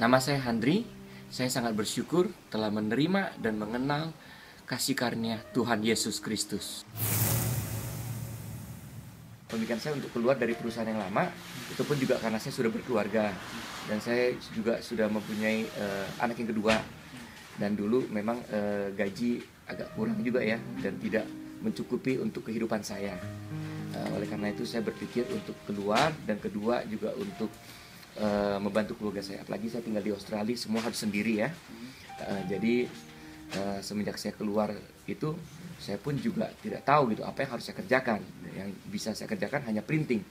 Nama saya Handri. Saya sangat bersyukur telah menerima dan mengenal kasih karunia Tuhan Yesus Kristus. Pemikiran saya untuk keluar dari perusahaan yang lama, itu pun juga karena saya sudah berkeluarga. Dan saya juga sudah mempunyai anak yang kedua. Dan dulu memang gaji agak kurang juga ya, dan tidak mencukupi untuk kehidupan saya. Oleh karena itu saya berpikir untuk keluar, dan kedua juga untuk membantu keluarga saya. Apalagi saya tinggal di Australia, semua harus sendiri ya. Jadi semenjak saya keluar itu, saya pun juga tidak tahu gitu apa yang harus saya kerjakan. Yang bisa saya kerjakan hanya printing.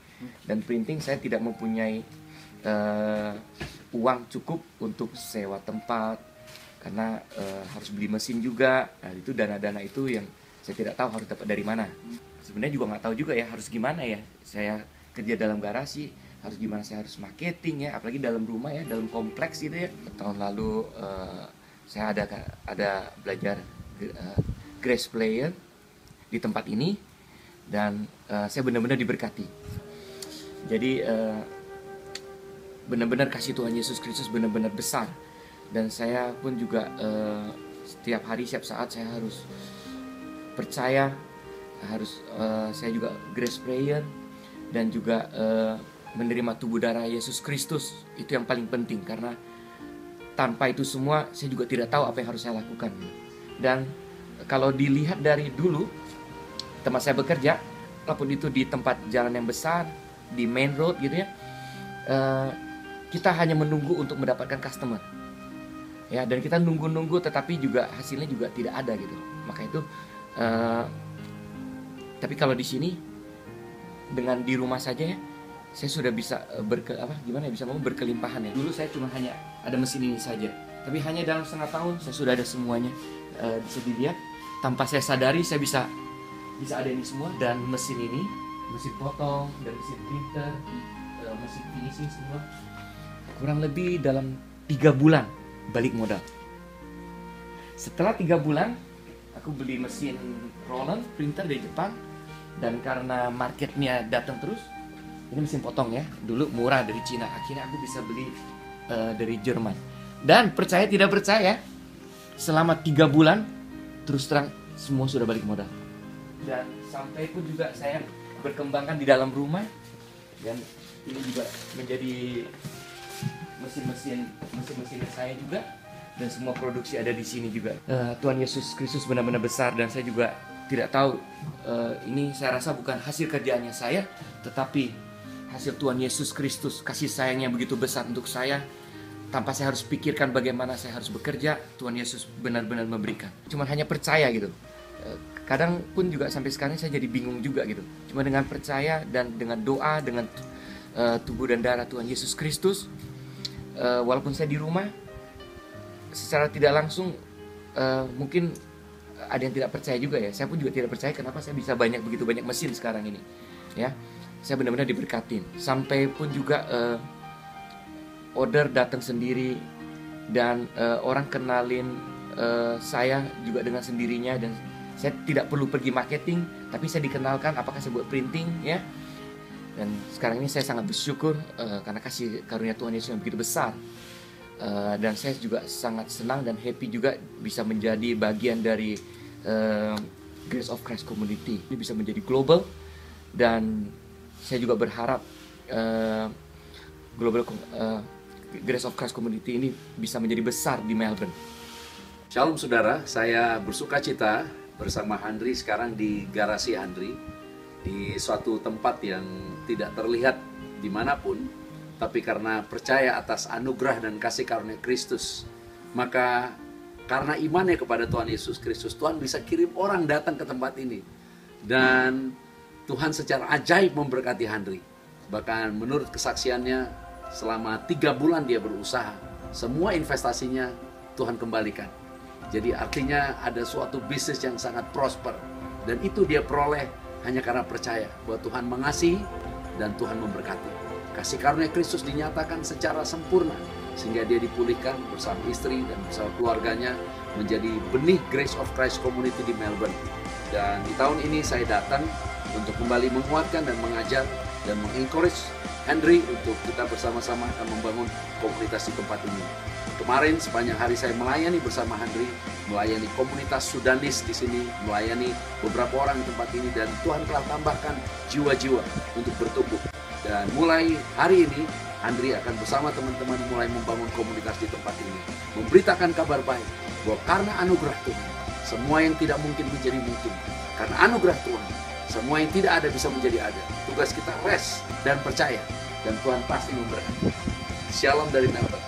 Dan printing saya tidak mempunyai uang cukup untuk sewa tempat, karena harus beli mesin juga. Nah, itu dana-dana itu yang saya tidak tahu harus dapat dari mana. Sebenarnya juga nggak tahu juga ya harus gimana ya. Saya kerja dalam garasi, harus gimana saya harus marketing ya, apalagi dalam rumah ya, dalam kompleks gitu ya. Tahun lalu saya ada belajar Grace Player di tempat ini, dan saya benar-benar diberkati. Jadi benar-benar kasih Tuhan Yesus Kristus benar-benar besar, dan saya pun juga setiap hari, setiap saat saya harus percaya, saya juga Grace Player, dan juga menerima tubuh darah Yesus Kristus. Itu yang paling penting, karena tanpa itu semua saya juga tidak tahu apa yang harus saya lakukan. Dan kalau dilihat dari dulu tempat saya bekerja, walaupun itu di tempat jalan yang besar, di main road gitu ya, kita hanya menunggu untuk mendapatkan customer ya, dan kita nunggu-nunggu tetapi juga hasilnya juga tidak ada gitu. Maka itu tapi kalau di sini dengan di rumah saja ya, saya sudah bisa bisa ngomong berkelimpahan ya. Dulu saya cuma hanya ada mesin ini saja, tapi hanya dalam setengah tahun saya sudah ada semuanya. Bisa dilihat, tanpa saya sadari saya bisa ada ini semua. Dan mesin ini, mesin potong dan mesin printer, mesin finishing semua, kurang lebih dalam 3 bulan balik modal. Setelah 3 bulan aku beli mesin roller printer dari Jepang, dan karena marketnya datang terus, ini mesin potong ya, dulu murah dari Cina, akhirnya aku bisa beli dari Jerman. Dan percaya tidak percaya, selama 3 bulan terus terang semua sudah balik modal. Dan sampai pun juga saya berkembangkan di dalam rumah, dan ini juga menjadi mesin saya juga, dan semua produksi ada di sini juga. Tuhan Yesus Kristus benar-benar besar, dan saya juga tidak tahu, ini saya rasa bukan hasil kerjaannya saya, tetapi hasil Tuhan Yesus Kristus, kasih sayangnya begitu besar untuk saya. Tanpa saya harus pikirkan bagaimana saya harus bekerja, Tuhan Yesus benar-benar memberikan. Cuma hanya percaya gitu. Kadang pun juga sampai sekarang saya jadi bingung juga gitu. Cuma dengan percaya dan dengan doa, dengan tubuh dan darah Tuhan Yesus Kristus, walaupun saya di rumah, secara tidak langsung mungkin ada yang tidak percaya juga ya. Saya pun juga tidak percaya kenapa saya bisa begitu banyak mesin sekarang ini. Ya, saya benar-benar diberkatin. Sampai pun juga order datang sendiri, dan orang kenalin saya juga dengan sendirinya, dan saya tidak perlu pergi marketing, tapi saya dikenalkan apakah saya buat printing ya. Dan sekarang ini saya sangat bersyukur karena kasih karunia Tuhan Yesus yang begitu besar. Dan saya juga sangat senang dan happy juga bisa menjadi bagian dari Grace of Christ Community. Ini bisa menjadi global, dan saya juga berharap Grace of Christ Community ini bisa menjadi besar di Melbourne. Shalom saudara, saya bersuka cita bersama Handri sekarang di garasi Handri, di suatu tempat yang tidak terlihat dimanapun, tapi karena percaya atas anugerah dan kasih karunia Kristus, maka karena imannya kepada Tuhan Yesus Kristus, Tuhan bisa kirim orang datang ke tempat ini, dan Tuhan secara ajaib memberkati Handri. Bahkan menurut kesaksiannya, selama 3 bulan dia berusaha, semua investasinya Tuhan kembalikan. Jadi artinya ada suatu bisnis yang sangat prosper, dan itu dia peroleh hanya karena percaya bahwa Tuhan mengasihi dan Tuhan memberkati. Kasih karunia Kristus dinyatakan secara sempurna, sehingga dia dipulihkan bersama istri dan bersama keluarganya menjadi benih Grace of Christ Community di Melbourne. Dan di tahun ini saya datang untuk kembali menguatkan dan mengajar dan mengencourage Henry untuk kita bersama-sama akan membangun komunitas di tempat ini. Kemarin sepanjang hari saya melayani bersama Henry, melayani komunitas Sudanis di sini, melayani beberapa orang di tempat ini, dan Tuhan telah tambahkan jiwa-jiwa untuk bertumbuh. Dan mulai hari ini, Henry akan bersama teman-teman mulai membangun komunitas di tempat ini, memberitakan kabar baik bahwa karena anugerah Tuhan, semua yang tidak mungkin menjadi mungkin. Karena anugerah Tuhan, semua yang tidak ada bisa menjadi ada. Tugas kita rest dan percaya, dan Tuhan pasti memberkati. Shalom dari Melbourne.